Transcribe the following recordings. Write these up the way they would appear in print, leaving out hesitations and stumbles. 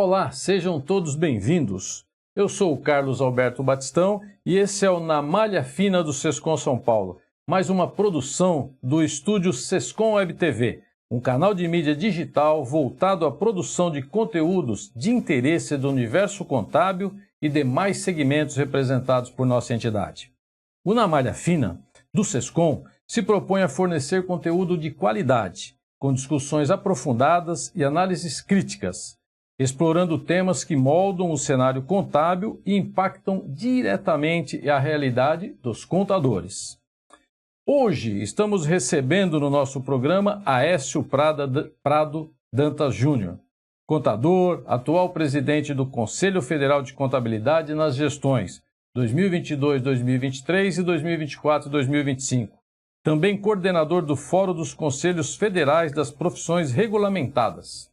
Olá, sejam todos bem-vindos. Eu sou o Carlos Alberto Batistão e esse é o Na Malha Fina do Sescom São Paulo, mais uma produção do estúdio Sescom Web TV, um canal de mídia digital voltado à produção de conteúdos de interesse do universo contábil e demais segmentos representados por nossa entidade. O Na Malha Fina do Sescom se propõe a fornecer conteúdo de qualidade, com discussões aprofundadas e análises críticas, explorando temas que moldam o cenário contábil e impactam diretamente a realidade dos contadores. Hoje estamos recebendo no nosso programa Aécio Prado Dantas Júnior, contador, atual presidente do Conselho Federal de Contabilidade nas gestões 2022-2023 e 2024-2025. Também coordenador do Fórum dos Conselhos Federais das Profissões Regulamentadas.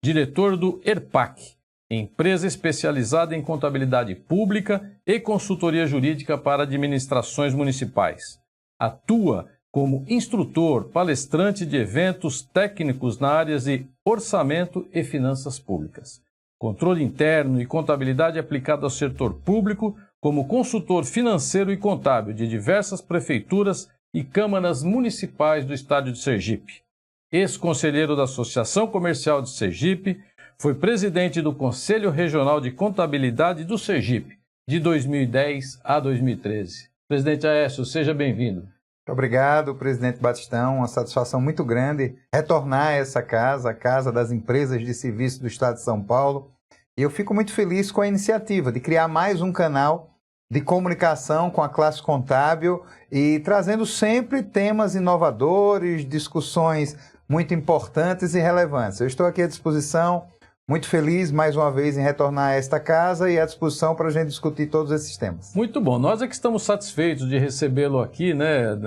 Diretor do ERPAC, empresa especializada em contabilidade pública e consultoria jurídica para administrações municipais. Atua como instrutor, palestrante de eventos técnicos na área de orçamento e finanças públicas, controle interno e contabilidade aplicada ao setor público, como consultor financeiro e contábil de diversas prefeituras e câmaras municipais do estado de Sergipe. Ex-conselheiro da Associação Comercial de Sergipe, foi presidente do Conselho Regional de Contabilidade do Sergipe, de 2010 a 2013. Presidente Aécio, seja bem-vindo. Muito obrigado, presidente Batistão. Uma satisfação muito grande retornar a essa casa, a Casa das Empresas de Serviço do Estado de São Paulo. E eu fico muito feliz com a iniciativa de criar mais um canal de comunicação com a classe contábil e trazendo sempre temas inovadores, discussões muito importantes e relevantes. Eu estou aqui à disposição, muito feliz mais uma vez em retornar a esta casa e à disposição para a gente discutir todos esses temas. Muito bom, nós é que estamos satisfeitos de recebê-lo aqui, né?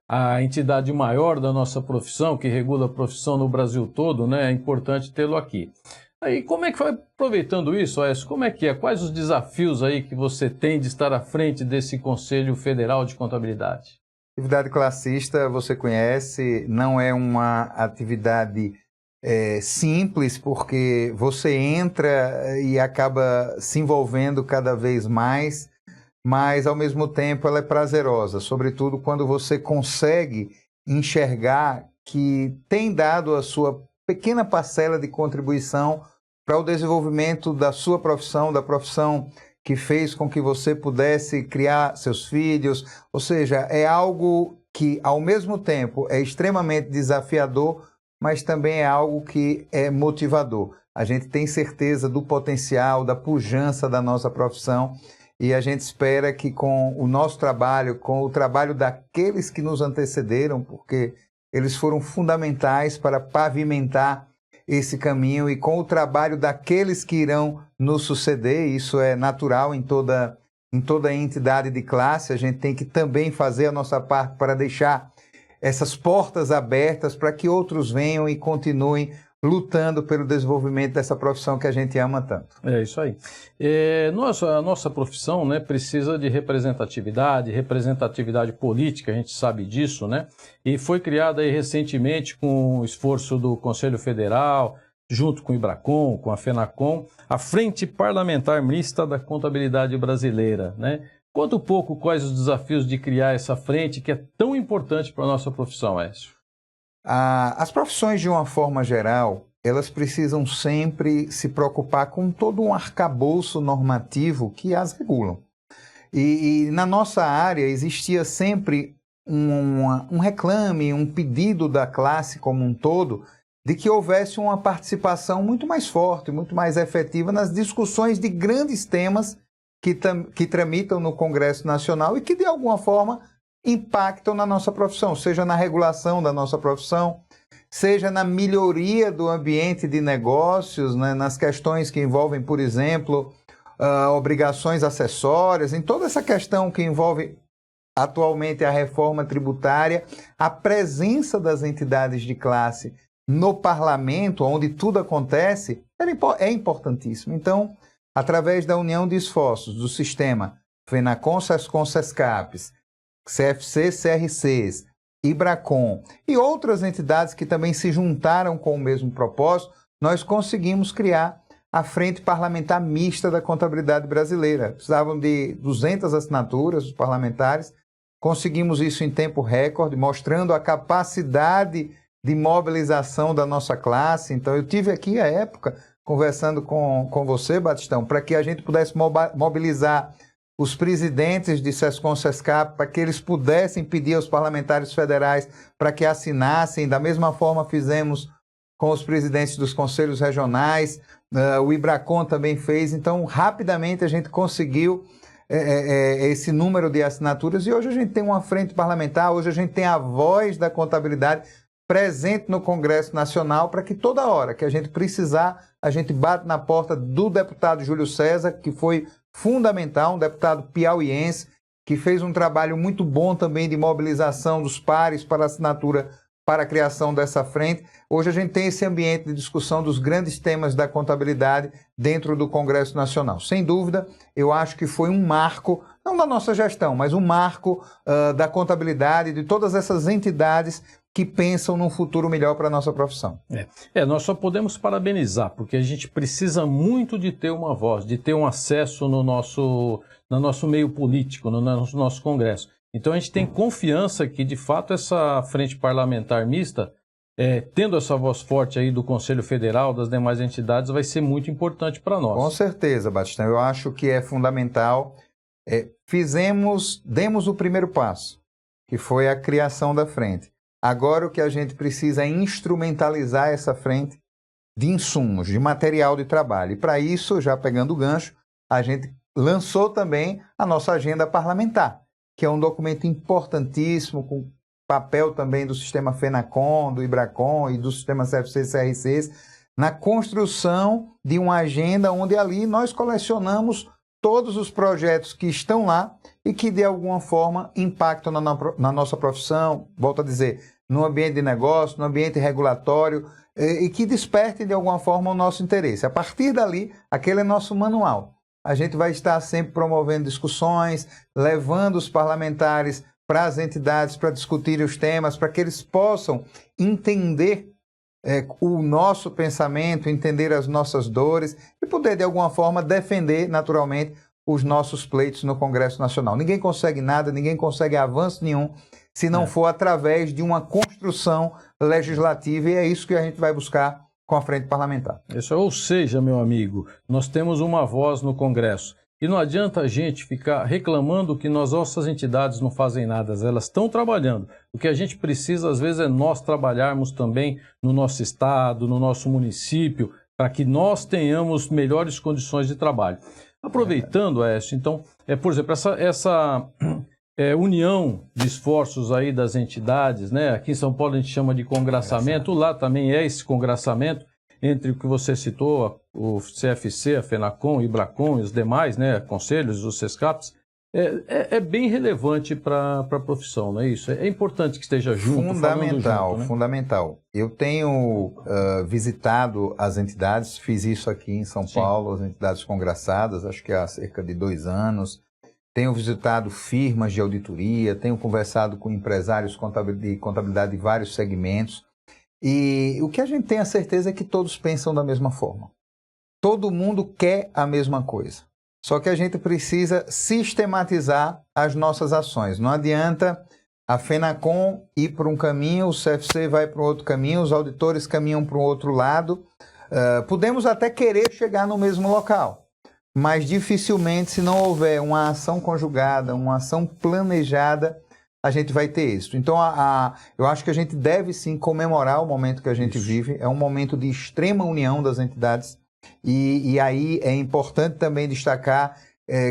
A entidade maior da nossa profissão, que regula a profissão no Brasil todo, né? É importante tê-lo aqui. Aí, como é que foi, aproveitando isso, Aécio, como é que é? Quais os desafios aí que você tem de estar à frente desse Conselho Federal de Contabilidade? Atividade classista, você conhece, não é uma atividade simples, porque você entra e acaba se envolvendo cada vez mais, mas ao mesmo tempo ela é prazerosa, sobretudo quando você consegue enxergar que tem dado a sua pequena parcela de contribuição para o desenvolvimento da sua profissão, da profissão que fez com que você pudesse criar seus filhos, ou seja, é algo que ao mesmo tempo é extremamente desafiador, mas também é algo que é motivador. A gente tem certeza do potencial, da pujança da nossa profissão e a gente espera que com o nosso trabalho, com o trabalho daqueles que nos antecederam, porque eles foram fundamentais para pavimentar esse caminho e com o trabalho daqueles que irão nos suceder, isso é natural em toda entidade de classe, a gente tem que também fazer a nossa parte para deixar essas portas abertas para que outros venham e continuem lutando pelo desenvolvimento dessa profissão que a gente ama tanto. É isso aí. A nossa profissão, né, precisa de representatividade política, a gente sabe disso, né? E foi criada aí recentemente com o esforço do Conselho Federal, junto com o IBRACON, com a FENACON, a Frente Parlamentar Mista da Contabilidade Brasileira, né? Conta um pouco quais os desafios de criar essa frente que é tão importante para a nossa profissão, Aécio. As profissões, de uma forma geral, elas precisam sempre se preocupar com todo um arcabouço normativo que as regulam. E na nossa área existia sempre um reclame, um pedido da classe como um todo, de que houvesse uma participação muito mais forte, muito mais efetiva nas discussões de grandes temas que tramitam no Congresso Nacional e que, de alguma forma, impactam na nossa profissão, seja na regulação da nossa profissão, seja na melhoria do ambiente de negócios, né, nas questões que envolvem, por exemplo, obrigações acessórias, em toda essa questão que envolve atualmente a reforma tributária, a presença das entidades de classe no parlamento, onde tudo acontece, é importantíssimo. Então, através da união de esforços do sistema FENACON, SESCOM, SESCAPs, CFC, CRCs, IBRACON e outras entidades que também se juntaram com o mesmo propósito, nós conseguimos criar a Frente Parlamentar Mista da Contabilidade Brasileira. Precisavam de 200 assinaturas dos parlamentares. Conseguimos isso em tempo recorde, mostrando a capacidade de mobilização da nossa classe. Então, eu tive aqui, à época, conversando com você, Batistão, para que a gente pudesse mobilizar os presidentes de SESCOM, SESCAP, para que eles pudessem pedir aos parlamentares federais para que assinassem. Da mesma forma, fizemos com os presidentes dos conselhos regionais, o IBRACON também fez. Então, rapidamente, a gente conseguiu esse número de assinaturas e hoje a gente tem uma frente parlamentar, hoje a gente tem a voz da contabilidade presente no Congresso Nacional para que toda hora que a gente precisar, a gente bate na porta do deputado Júlio César, que foi fundamental, um deputado piauiense, que fez um trabalho muito bom também de mobilização dos pares para assinatura para a criação dessa frente. Hoje a gente tem esse ambiente de discussão dos grandes temas da contabilidade dentro do Congresso Nacional. Sem dúvida, eu acho que foi um marco, não da nossa gestão, mas um marco da contabilidade, de todas essas entidades que pensam num futuro melhor para a nossa profissão. Nós só podemos parabenizar, porque a gente precisa muito de ter uma voz, de ter um acesso no nosso meio político, no nosso Congresso. Então a gente tem confiança que, de fato, essa frente parlamentar mista, tendo essa voz forte aí do Conselho Federal, das demais entidades, vai ser muito importante para nós. Com certeza, Batistão. Eu acho que é fundamental. Demos o primeiro passo, que foi a criação da frente. Agora o que a gente precisa é instrumentalizar essa frente de insumos, de material de trabalho. E para isso, já pegando o gancho, a gente lançou também a nossa agenda parlamentar, que é um documento importantíssimo, com papel também do sistema FENACON, do IBRACON e do sistema CFC e CRCs, na construção de uma agenda onde ali nós colecionamos todos os projetos que estão lá e que de alguma forma impactam na nossa profissão, volto a dizer, no ambiente de negócio, no ambiente regulatório, e que despertem de alguma forma o nosso interesse. A partir dali, aquele é nosso manual. A gente vai estar sempre promovendo discussões, levando os parlamentares para as entidades para discutir os temas, para que eles possam entender o nosso pensamento, entender as nossas dores e poder, de alguma forma, defender, naturalmente, os nossos pleitos no Congresso Nacional. Ninguém consegue nada, ninguém consegue avanço nenhum se não for através de uma construção legislativa, e é isso que a gente vai buscar com a frente parlamentar. Ou seja, meu amigo, nós temos uma voz no Congresso. E não adianta a gente ficar reclamando que nossas entidades não fazem nada, elas estão trabalhando. O que a gente precisa, às vezes, é nós trabalharmos também no nosso estado, no nosso município, para que nós tenhamos melhores condições de trabalho. Aproveitando, Aécio, então, por exemplo, essa união de esforços aí das entidades, né? Aqui em São Paulo a gente chama de congraçamento, lá também é esse congraçamento, entre o que você citou, o CFC, a FENACON, o IBRACON e os demais, né, conselhos, os SESCAPs, é bem relevante para a profissão, não é isso? É importante que esteja junto, fundamental, junto, né? Fundamental. Eu tenho visitado as entidades, fiz isso aqui em São Paulo, as entidades congraçadas, acho que há cerca de 2 anos. Tenho visitado firmas de auditoria, tenho conversado com empresários de contabilidade de vários segmentos. E o que a gente tem a certeza é que todos pensam da mesma forma. Todo mundo quer a mesma coisa. Só que a gente precisa sistematizar as nossas ações. Não adianta a FENACON ir para um caminho, o CFC vai para um outro caminho, os auditores caminham para um outro lado. Podemos até querer chegar no mesmo local, mas dificilmente, se não houver uma ação conjugada, uma ação planejada, a gente vai ter êxito. Então, eu acho que a gente deve sim comemorar o momento que a gente vive. É um momento de extrema união das entidades. E aí é importante também destacar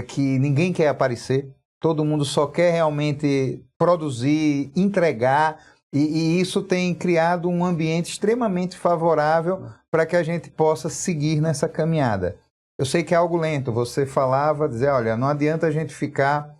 que ninguém quer aparecer. Todo mundo só quer realmente produzir, entregar. E isso tem criado um ambiente extremamente favorável para que a gente possa seguir nessa caminhada. Eu sei que é algo lento. Você falava, dizer, olha, não adianta a gente ficar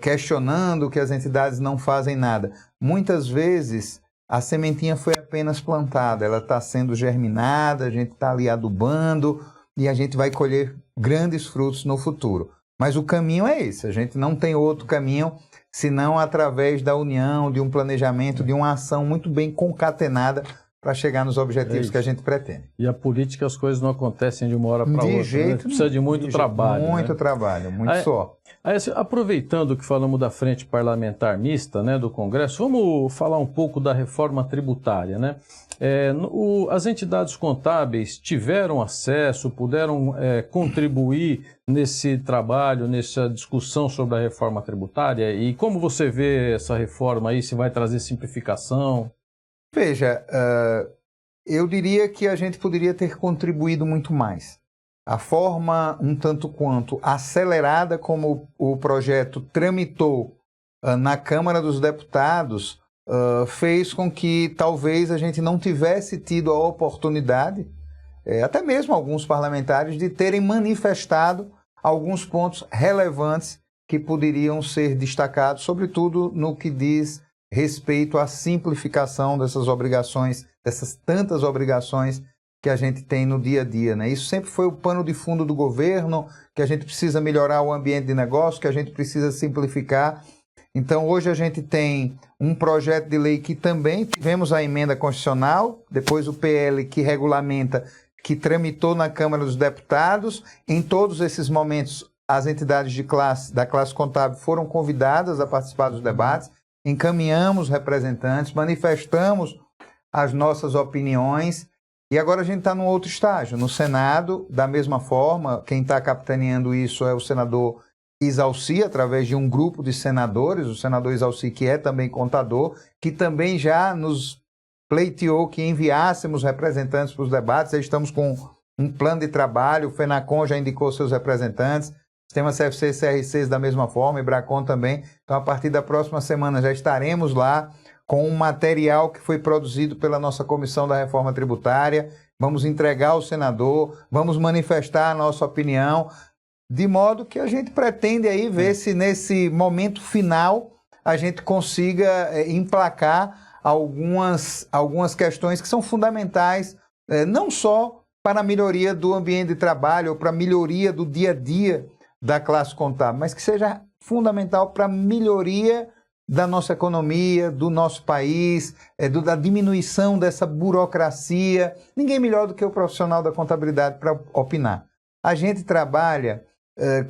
questionando que as entidades não fazem nada. Muitas vezes a sementinha foi apenas plantada, ela está sendo germinada, a gente está ali adubando e a gente vai colher grandes frutos no futuro. Mas o caminho é esse, a gente não tem outro caminho senão através da união, de um planejamento, de uma ação muito bem concatenada para chegar nos objetivos que a gente pretende. E a política, as coisas não acontecem de uma hora para outra. De jeito né? Precisa de muito trabalho. Muito né? trabalho, muito suor. Assim, aproveitando que falamos da Frente Parlamentar Mista, né, do Congresso, vamos falar um pouco da reforma tributária, né? As entidades contábeis tiveram acesso, puderam contribuir nesse trabalho, nessa discussão sobre a reforma tributária? E como você vê essa reforma aí, se vai trazer simplificação? Veja, eu diria que a gente poderia ter contribuído muito mais. A forma um tanto quanto acelerada como o projeto tramitou na Câmara dos Deputados fez com que talvez a gente não tivesse tido a oportunidade, até mesmo alguns parlamentares, de terem manifestado alguns pontos relevantes que poderiam ser destacados, sobretudo no que diz respeito à simplificação dessas obrigações, dessas tantas obrigações que a gente tem no dia a dia, né? Isso sempre foi o pano de fundo do governo, que a gente precisa melhorar o ambiente de negócio, que a gente precisa simplificar. Então, hoje a gente tem um projeto de lei que também tivemos a emenda constitucional, depois o PL que regulamenta, que tramitou na Câmara dos Deputados. Em todos esses momentos, as entidades da classe contábil foram convidadas a participar dos debates, encaminhamos representantes, manifestamos as nossas opiniões. E agora a gente está num outro estágio. No Senado, da mesma forma, quem está capitaneando isso é o senador Isalci, através de um grupo de senadores, o senador Isalci, que é também contador, que também já nos pleiteou que enviássemos representantes para os debates. Estamos com um plano de trabalho, o FENACON já indicou seus representantes, Sistema CFC e CRCs da mesma forma, e Bracon também. Então, a partir da próxima semana já estaremos lá com um material que foi produzido pela nossa Comissão da Reforma Tributária. Vamos entregar ao senador, vamos manifestar a nossa opinião, de modo que a gente pretende aí ver se nesse momento final a gente consiga emplacar algumas questões que são fundamentais, não só para a melhoria do ambiente de trabalho ou para a melhoria do dia a dia da classe contábil, mas que seja fundamental para a melhoria da nossa economia, do nosso país, da diminuição dessa burocracia. Ninguém melhor do que o profissional da contabilidade para opinar. A gente trabalha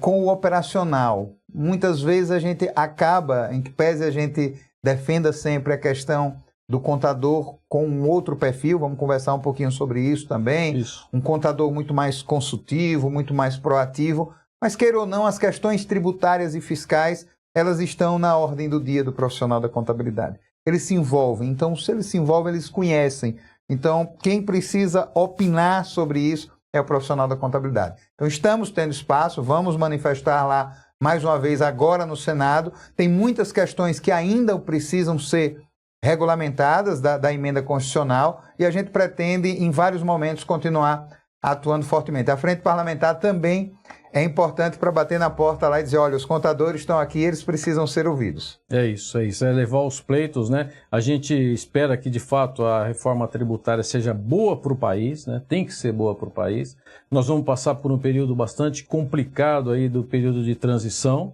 com o operacional. Muitas vezes a gente acaba, em que pese a gente defenda sempre a questão do contador com um outro perfil, vamos conversar um pouquinho sobre isso também, um contador muito mais consultivo, muito mais proativo, mas queira ou não, as questões tributárias e fiscais, elas estão na ordem do dia do profissional da contabilidade. Eles se envolvem, então se eles se envolvem, eles conhecem. Então quem precisa opinar sobre isso é o profissional da contabilidade. Então estamos tendo espaço, vamos manifestar lá mais uma vez agora no Senado. Tem muitas questões que ainda precisam ser regulamentadas da emenda constitucional e a gente pretende em vários momentos continuar atuando fortemente. A frente parlamentar também é importante para bater na porta lá e dizer, olha, os contadores estão aqui, eles precisam ser ouvidos. É isso, é levar os pleitos, né? A gente espera que, de fato, a reforma tributária seja boa para o país, né? Tem que ser boa para o país. Nós vamos passar por um período bastante complicado aí do período de transição,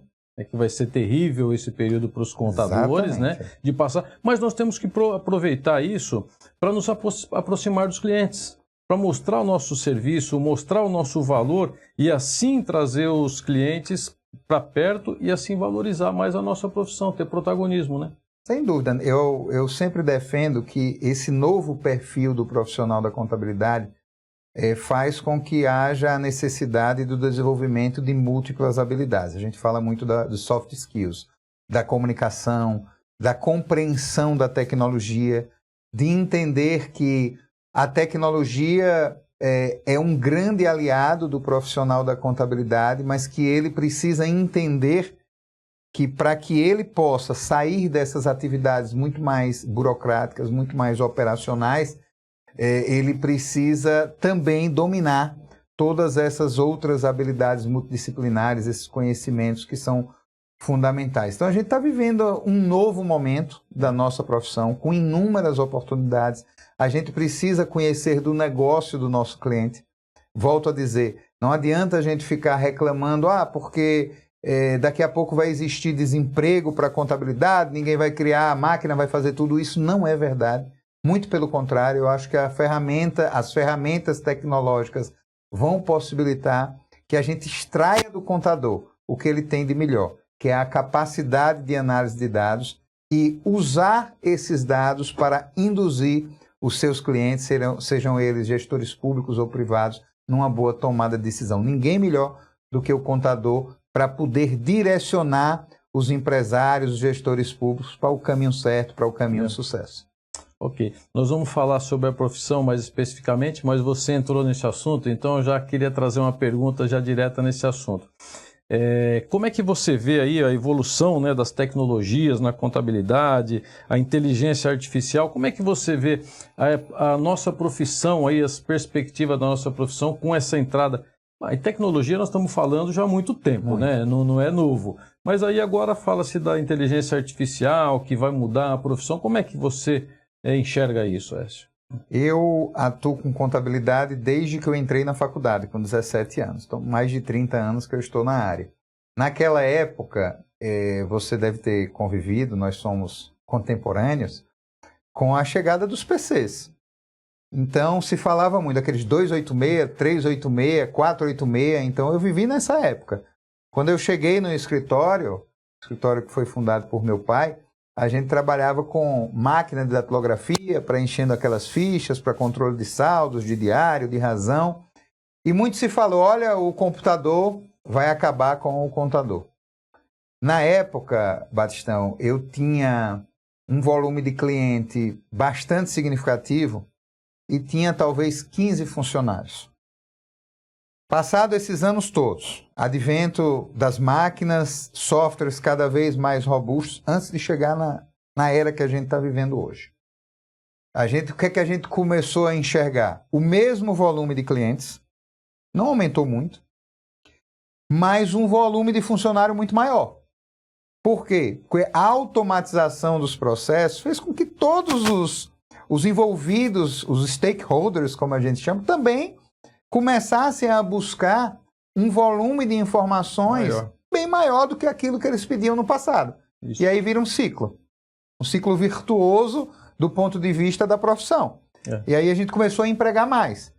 que vai ser terrível esse período para os contadores, né? De passar. Mas nós temos que aproveitar isso para nos aproximar dos clientes, para mostrar o nosso serviço, mostrar o nosso valor e assim trazer os clientes para perto e assim valorizar mais a nossa profissão, ter protagonismo, né? Sem dúvida. Eu sempre defendo que esse novo perfil do profissional da contabilidade faz com que haja a necessidade do desenvolvimento de múltiplas habilidades. A gente fala muito dos soft skills, da comunicação, da compreensão da tecnologia, de entender que a tecnologia é um grande aliado do profissional da contabilidade, mas que ele precisa entender que para que ele possa sair dessas atividades muito mais burocráticas, muito mais operacionais, ele precisa também dominar todas essas outras habilidades multidisciplinares, esses conhecimentos que são fundamentais. Então a gente está vivendo um novo momento da nossa profissão, com inúmeras oportunidades. A gente precisa conhecer do negócio do nosso cliente. Volto a dizer, não adianta a gente ficar reclamando, porque daqui a pouco vai existir desemprego para a contabilidade, ninguém vai criar, a máquina vai fazer tudo isso. Não é verdade. Muito pelo contrário, eu acho que as ferramentas tecnológicas vão possibilitar que a gente extraia do contador o que ele tem de melhor, que é a capacidade de análise de dados e usar esses dados para induzir os seus clientes, sejam eles gestores públicos ou privados, numa boa tomada de decisão. Ninguém melhor do que o contador para poder direcionar os empresários, os gestores públicos para o caminho certo, para o caminho do sucesso. Ok, nós vamos falar sobre a profissão mais especificamente, mas você entrou nesse assunto, então eu já queria trazer uma pergunta já direta nesse assunto. Como é que você vê aí a evolução, né, das tecnologias na contabilidade, a inteligência artificial? Como é que você vê a nossa profissão, aí, as perspectivas da nossa profissão com essa entrada? Em tecnologia nós estamos falando já há muito tempo, né? Não é novo. Mas aí agora fala-se da inteligência artificial que vai mudar a profissão. Como é que você enxerga isso, Écio? Eu atuo com contabilidade desde que eu entrei na faculdade, com 17 anos. Então, mais de 30 anos que eu estou na área. Naquela época, você deve ter convivido, nós somos contemporâneos, com a chegada dos PCs. Então, se falava muito daqueles 286, 386, 486. Então, eu vivi nessa época. Quando eu cheguei no escritório que foi fundado por meu pai, a gente trabalhava com máquina de datilografia, preenchendo aquelas fichas para controle de saldos, de diário, de razão. E muito se falou, olha, o computador vai acabar com o contador. Na época, Batistão, eu tinha um volume de cliente bastante significativo e tinha talvez 15 funcionários. Passado esses anos todos, advento das máquinas, softwares cada vez mais robustos, antes de chegar na era que a gente está vivendo hoje. O que é que a gente começou a enxergar? O mesmo volume de clientes, não aumentou muito, mas um volume de funcionário muito maior. Por quê? Porque a automatização dos processos fez com que todos os envolvidos, os stakeholders, como a gente chama, também começassem a buscar um volume de informações bem maior do que aquilo que eles pediam no passado. Isso. E aí vira um ciclo virtuoso do ponto de vista da profissão. E aí a gente começou a empregar mais.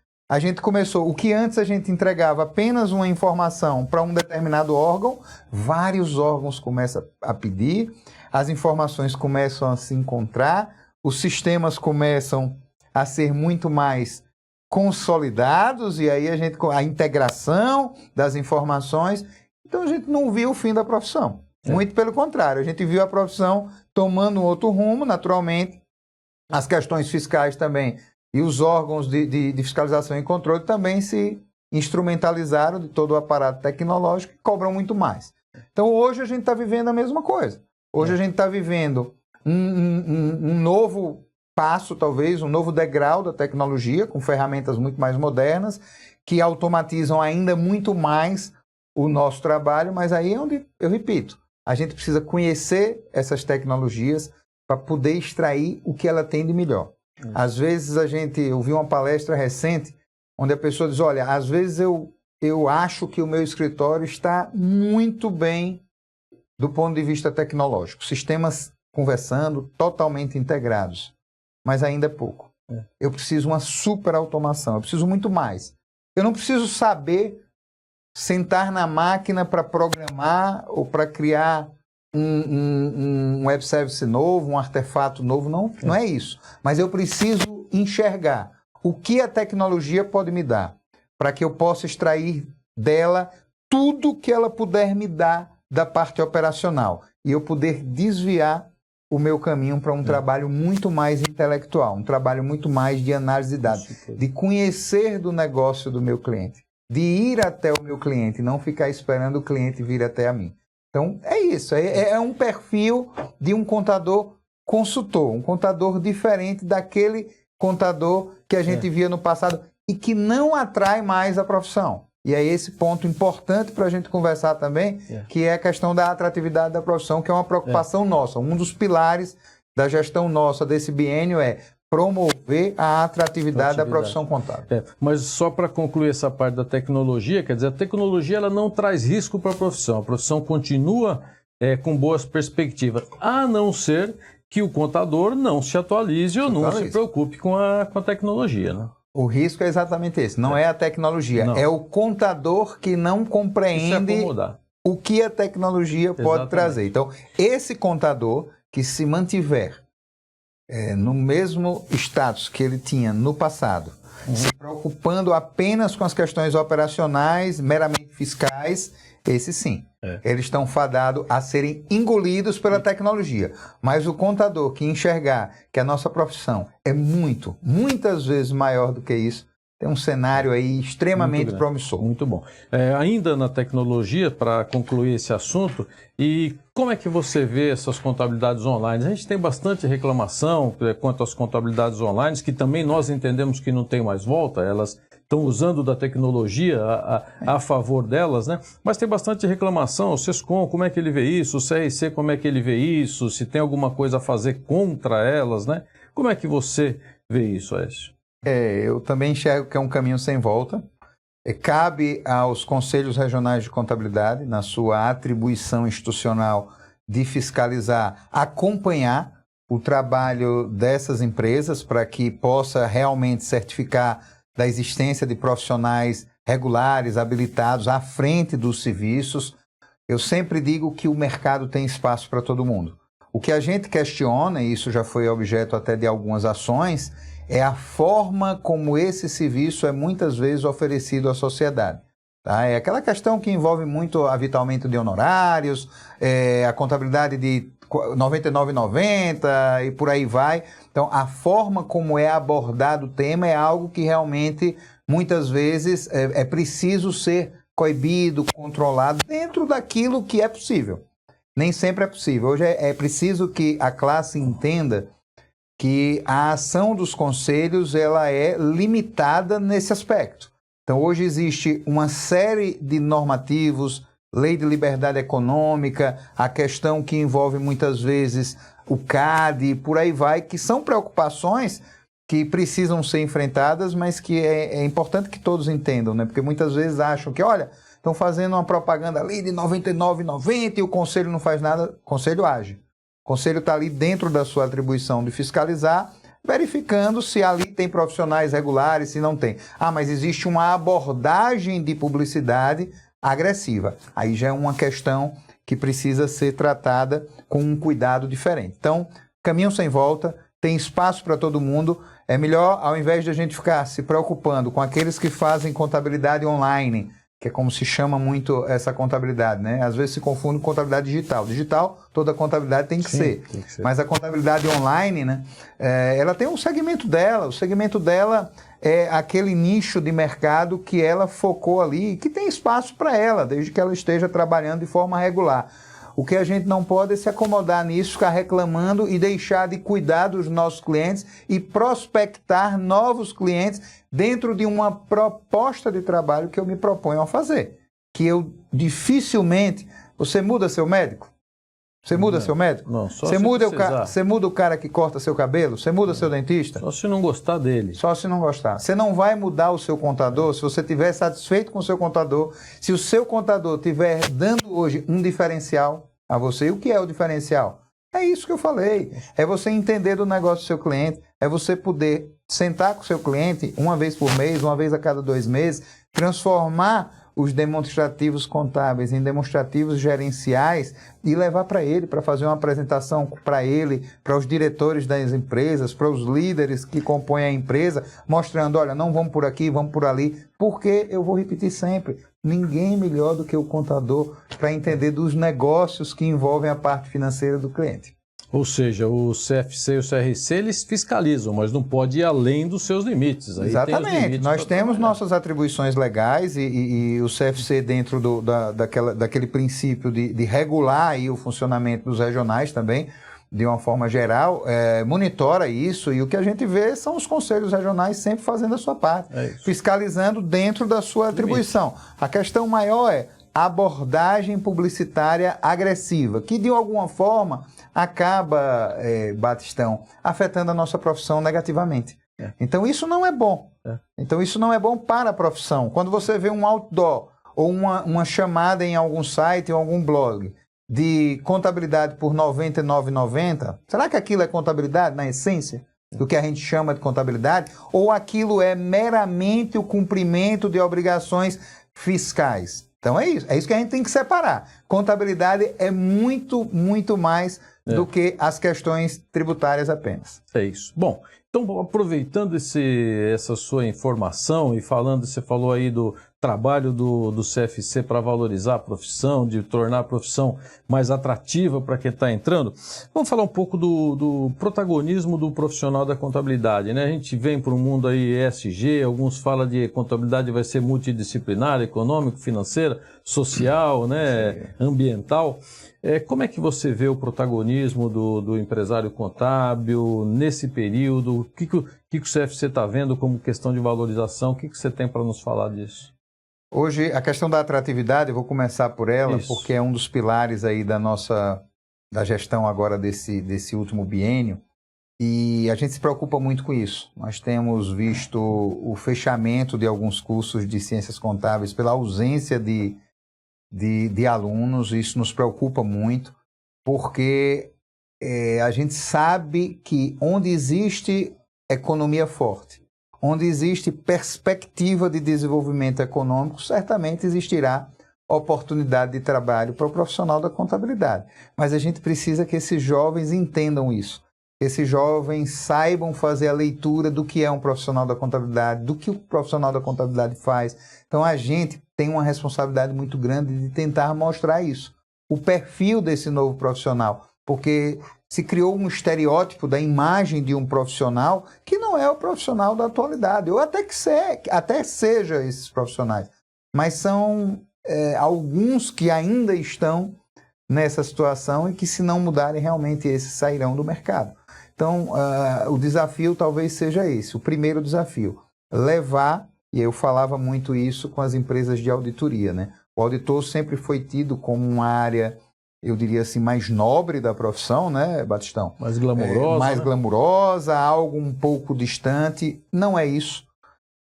O que antes a gente entregava apenas uma informação para um determinado órgão, vários órgãos começam a pedir, as informações começam a se encontrar, os sistemas começam a ser muito mais consolidados, e aí a integração das informações. Então a gente não viu o fim da profissão. Muito pelo contrário, a gente viu a profissão tomando outro rumo, naturalmente. As questões fiscais também, e os órgãos de fiscalização e controle também se instrumentalizaram de todo o aparato tecnológico e cobram muito mais. Então hoje a gente está vivendo a mesma coisa. Hoje a gente está vivendo um novo passo, talvez, um novo degrau da tecnologia, com ferramentas muito mais modernas, que automatizam ainda muito mais o nosso trabalho, mas aí é onde, eu repito, a gente precisa conhecer essas tecnologias para poder extrair o que ela tem de melhor. Às vezes eu vi uma palestra recente, onde a pessoa diz, olha, às vezes eu acho que o meu escritório está muito bem do ponto de vista tecnológico, sistemas conversando, totalmente integrados. Mas ainda é pouco. Eu preciso uma super automação, eu preciso muito mais. Eu não preciso saber sentar na máquina para programar ou para criar um web service novo, um artefato novo, não é isso. Mas eu preciso enxergar o que a tecnologia pode me dar, para que eu possa extrair dela tudo que ela puder me dar da parte operacional e eu poder desviar o meu caminho para um trabalho muito mais intelectual, um trabalho muito mais de análise de dados, de conhecer do negócio do meu cliente, de ir até o meu cliente, não ficar esperando o cliente vir até a mim. Então, é isso, é um perfil de um contador consultor, um contador diferente daquele contador que a gente via no passado e que não atrai mais a profissão. E é esse ponto importante para a gente conversar também, que é a questão da atratividade da profissão, que é uma preocupação nossa. Um dos pilares da gestão nossa desse biênio é promover a atratividade da profissão contábil. Mas só para concluir essa parte da tecnologia, quer dizer, a tecnologia ela não traz risco para a profissão continua com boas perspectivas, a não ser que o contador não se atualize ou não se preocupe com a tecnologia, né? O risco é exatamente esse, não é a tecnologia, é o contador que não compreende o que a tecnologia pode trazer. Então, esse contador que se mantiver no mesmo status que ele tinha no passado, se preocupando apenas com as questões operacionais, meramente fiscais, esse sim. Eles estão fadados a serem engolidos pela tecnologia. Mas o contador que enxergar que a nossa profissão é muitas vezes maior do que isso, tem um cenário aí extremamente promissor. Muito bom. Ainda na tecnologia, para concluir esse assunto, e como é que você vê essas contabilidades online? A gente tem bastante reclamação quanto às contabilidades online, que também nós entendemos que não tem mais volta, elas estão usando da tecnologia a favor delas, né? Mas tem bastante reclamação, o Sescom, como é que ele vê isso? O CRC, como é que ele vê isso? Se tem alguma coisa a fazer contra elas, né? Como é que você vê isso, Aécio? Eu também enxergo que é um caminho sem volta. Cabe aos conselhos regionais de contabilidade, na sua atribuição institucional de fiscalizar, acompanhar o trabalho dessas empresas para que possa realmente certificar da existência de profissionais regulares, habilitados à frente dos serviços. Eu sempre digo que o mercado tem espaço para todo mundo. O que a gente questiona, e isso já foi objeto até de algumas ações, é a forma como esse serviço é muitas vezes oferecido à sociedade. Tá? É aquela questão que envolve muito avitamento de honorários, a contabilidade de R$ 99,90 e por aí vai. Então, a forma como é abordado o tema é algo que realmente, muitas vezes, é preciso ser coibido, controlado dentro daquilo que é possível. Nem sempre é possível. Hoje é preciso que a classe entenda que a ação dos conselhos ela é limitada nesse aspecto. Então, hoje existe uma série de normativos, lei de liberdade econômica, a questão que envolve muitas vezes o CAD, por aí vai, que são preocupações que precisam ser enfrentadas, mas que é importante que todos entendam, né? Porque muitas vezes acham que, olha, estão fazendo uma propaganda ali de R$ 99,90 e o conselho não faz nada, o conselho age. O conselho está ali dentro da sua atribuição de fiscalizar, verificando se ali tem profissionais regulares, se não tem. Mas existe uma abordagem de publicidade agressiva. Aí já é uma questão que precisa ser tratada com um cuidado diferente. Então, caminho sem volta, tem espaço para todo mundo. É melhor, ao invés de a gente ficar se preocupando com aqueles que fazem contabilidade online, que é como se chama muito essa contabilidade, né? Às vezes se confunde com contabilidade digital. Digital, toda contabilidade tem que ser. Mas a contabilidade online, né? Ela tem um segmento dela. O segmento dela é aquele nicho de mercado que ela focou ali e que tem espaço para ela, desde que ela esteja trabalhando de forma regular. O que a gente não pode é se acomodar nisso, ficar reclamando e deixar de cuidar dos nossos clientes e prospectar novos clientes dentro de uma proposta de trabalho que eu me proponho a fazer. Que eu dificilmente... Você muda seu médico? Você muda seu médico? Não, só você muda o cara que corta seu cabelo? Você muda seu dentista? Só se não gostar dele. Só se não gostar. Você não vai mudar o seu contador se você estiver satisfeito com o seu contador. Se o seu contador estiver dando hoje um diferencial a você. E o que é o diferencial? É isso que eu falei. É você entender do negócio do seu cliente. É você poder sentar com o seu cliente uma vez por mês, uma vez a cada 2 meses, transformar os demonstrativos contábeis em demonstrativos gerenciais e levar para ele, para fazer uma apresentação para ele, para os diretores das empresas, para os líderes que compõem a empresa, mostrando, olha, não vamos por aqui, vamos por ali, porque eu vou repetir sempre, ninguém melhor do que o contador para entender dos negócios que envolvem a parte financeira do cliente. Ou seja, o CFC e o CRC, eles fiscalizam, mas não pode ir além dos seus limites. Aí exatamente. Tem os limites. Nós temos nossas atribuições legais e o CFC dentro daquele princípio de regular aí o funcionamento dos regionais também, de uma forma geral, monitora isso e o que a gente vê são os conselhos regionais sempre fazendo a sua parte, fiscalizando dentro da sua atribuição. A questão maior é abordagem publicitária agressiva, que de alguma forma acaba, Batistão, afetando a nossa profissão negativamente. Então isso não é bom. Então isso não é bom para a profissão. Quando você vê um outdoor ou uma chamada em algum site ou algum blog de contabilidade por R$ 99,90, será que aquilo é contabilidade na essência do que a gente chama de contabilidade? Ou aquilo é meramente o cumprimento de obrigações fiscais? Então é isso que a gente tem que separar. Contabilidade é muito, muito mais do que as questões tributárias apenas. É isso. Bom, então aproveitando essa sua informação e falando, você falou aí do trabalho do CFC para valorizar a profissão, de tornar a profissão mais atrativa para quem está entrando, vamos falar um pouco do protagonismo do profissional da contabilidade, né? A gente vem para um mundo aí ESG, alguns falam de contabilidade vai ser multidisciplinar, econômico, financeira, social, né? Ambiental. Como é que você vê o protagonismo do empresário contábil nesse período? O que o CFC está vendo como questão de valorização? O que você tem para nos falar disso? Hoje, a questão da atratividade, eu vou começar por ela, Isso. porque é um dos pilares aí da gestão agora desse último biênio, e a gente se preocupa muito com isso. Nós temos visto o fechamento de alguns cursos de ciências contábeis pela ausência de alunos, e isso nos preocupa muito, porque a gente sabe que onde existe economia forte, onde existe perspectiva de desenvolvimento econômico, certamente existirá oportunidade de trabalho para o profissional da contabilidade. Mas a gente precisa que esses jovens entendam isso, que esses jovens saibam fazer a leitura do que é um profissional da contabilidade, do que o profissional da contabilidade faz. Então a gente tem uma responsabilidade muito grande de tentar mostrar isso, o perfil desse novo profissional, porque se criou um estereótipo da imagem de um profissional que não é o profissional da atualidade, ou até seja esses profissionais, mas são alguns que ainda estão nessa situação e que, se não mudarem, realmente esses sairão do mercado. Então, o desafio talvez seja esse, o primeiro desafio, levar, e eu falava muito isso com as empresas de auditoria, né? O auditor sempre foi tido como uma área, eu diria assim, mais nobre da profissão, né, Batistão? Mais glamurosa. Mais glamurosa, algo um pouco distante. Não é isso.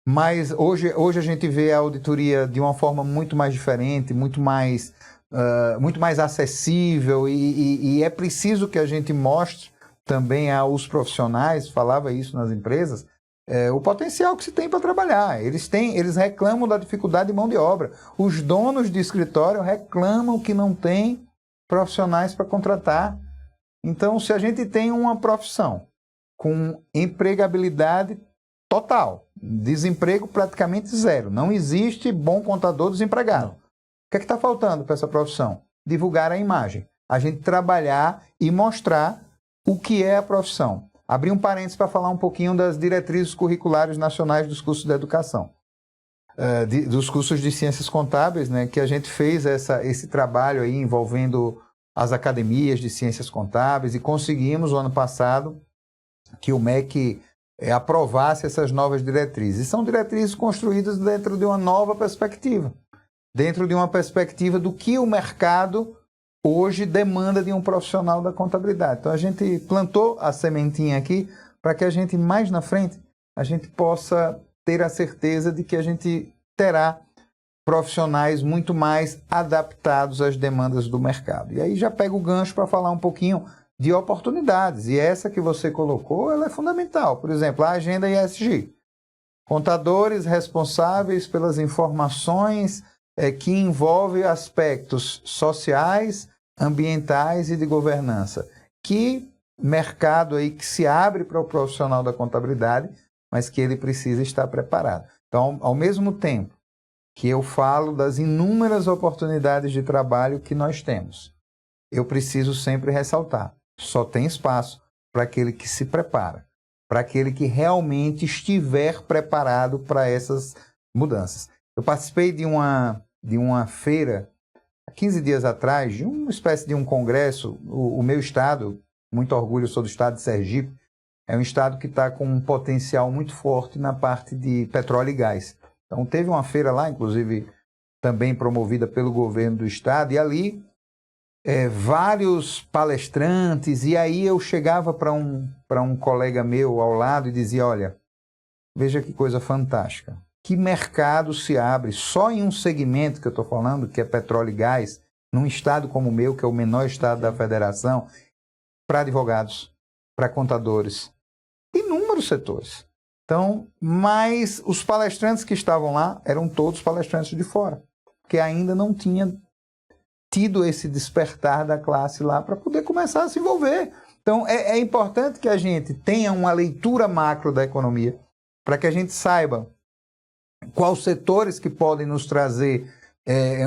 Mas hoje a gente vê a auditoria de uma forma muito mais diferente, muito mais acessível, e é preciso que a gente mostre também aos profissionais, falava isso nas empresas, o potencial que se tem para trabalhar. Eles reclamam da dificuldade de mão de obra. Os donos de escritório reclamam que não tem profissionais para contratar. Então, se a gente tem uma profissão com empregabilidade total, desemprego praticamente zero, não existe bom contador desempregado. O que é que está faltando para essa profissão? Divulgar a imagem. A gente trabalhar e mostrar o que é a profissão. Abrir um parênteses para falar um pouquinho das diretrizes curriculares nacionais dos cursos de educação. Dos cursos de ciências contábeis, né, que a gente fez esse trabalho aí envolvendo as academias de ciências contábeis, e conseguimos, o ano passado, que o MEC aprovasse essas novas diretrizes. E são diretrizes construídas dentro de uma nova perspectiva, dentro de uma perspectiva do que o mercado hoje demanda de um profissional da contabilidade. Então a gente plantou a sementinha aqui para que a gente, mais na frente, a gente possa ter a certeza de que a gente terá profissionais muito mais adaptados às demandas do mercado. E aí já pego o gancho para falar um pouquinho de oportunidades. E essa que você colocou, ela é fundamental. Por exemplo, a agenda ESG. Contadores responsáveis pelas informações que envolvem aspectos sociais, ambientais e de governança. Que mercado aí que se abre para o profissional da contabilidade, mas que ele precisa estar preparado. Então, ao mesmo tempo que eu falo das inúmeras oportunidades de trabalho que nós temos, eu preciso sempre ressaltar, só tem espaço para aquele que se prepara, para aquele que realmente estiver preparado para essas mudanças. Eu participei de uma feira, há 15 dias atrás, de uma espécie de um congresso. O meu estado, muito orgulho, eu sou do estado de Sergipe, é um estado que está com um potencial muito forte na parte de petróleo e gás. Então teve uma feira lá, inclusive também promovida pelo governo do estado, e ali vários palestrantes, e aí eu chegava para um colega meu ao lado e dizia, olha, veja que coisa fantástica, que mercado se abre só em um segmento que eu estou falando, que é petróleo e gás, num estado como o meu, que é o menor estado da federação, para advogados, para contadores, inúmeros setores. Então, mas os palestrantes que estavam lá eram todos palestrantes de fora, que ainda não tinha tido esse despertar da classe lá para poder começar a se envolver. Então, é importante que a gente tenha uma leitura macro da economia, para que a gente saiba quais setores que podem nos trazer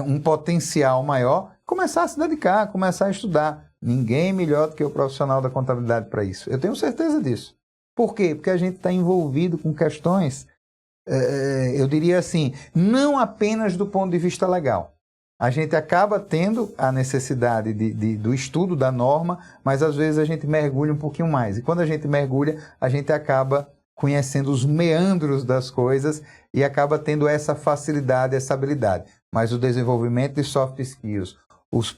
um potencial maior, começar a se dedicar, começar a estudar. Ninguém melhor do que o profissional da contabilidade para isso. Eu tenho certeza disso. Por quê? Porque a gente está envolvido com questões, eu diria assim, não apenas do ponto de vista legal. A gente acaba tendo a necessidade do estudo da norma, mas às vezes a gente mergulha um pouquinho mais. E quando a gente mergulha, a gente acaba conhecendo os meandros das coisas e acaba tendo essa facilidade, essa habilidade. Mas o desenvolvimento de soft skills,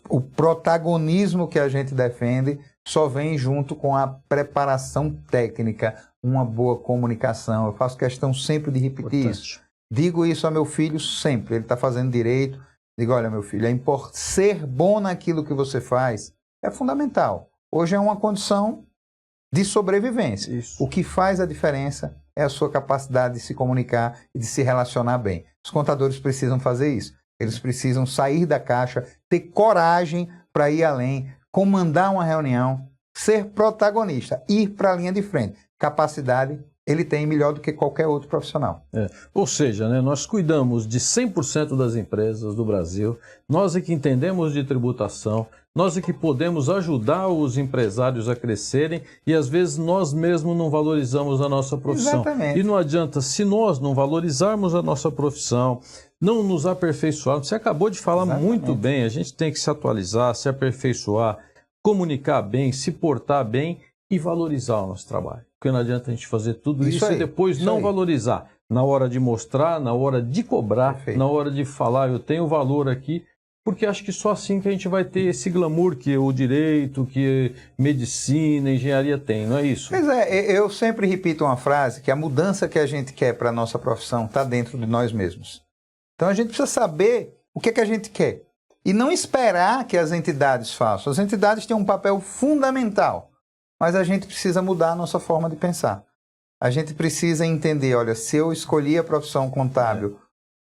o protagonismo que a gente defende só vem junto com a preparação técnica, uma boa comunicação. Eu faço questão sempre de repetir isso. Digo isso a meu filho sempre. Ele está fazendo direito. Digo, olha, meu filho, ser bom naquilo que você faz é fundamental. Hoje é uma condição de sobrevivência. Isso. O que faz a diferença é a sua capacidade de se comunicar e de se relacionar bem. Os contadores precisam fazer isso. Eles precisam sair da caixa, ter coragem para ir além, comandar uma reunião, ser protagonista, ir para a linha de frente. Capacidade ele tem melhor do que qualquer outro profissional. Ou seja, né, nós cuidamos de 100% das empresas do Brasil, nós é que entendemos de tributação, nós é que podemos ajudar os empresários a crescerem e às vezes nós mesmos não valorizamos a nossa profissão. Exatamente. E não adianta, se nós não valorizarmos a nossa profissão, não nos aperfeiçoarmos, você acabou de falar muito bem, a gente tem que se atualizar, se aperfeiçoar, comunicar bem, se portar bem e valorizar o nosso trabalho. Porque não adianta a gente fazer tudo isso e depois não valorizar. Na hora de mostrar, na hora de cobrar, na hora de falar, eu tenho valor aqui, porque acho que só assim que a gente vai ter esse glamour que o direito, que medicina, engenharia tem, não é isso? Pois é, eu sempre repito uma frase, que a mudança que a gente quer para a nossa profissão está dentro de nós mesmos. Então a gente precisa saber o que é que a gente quer e não esperar que as entidades façam. As entidades têm um papel fundamental. Mas a gente precisa mudar a nossa forma de pensar. A gente precisa entender, olha, se eu escolhi a profissão contábil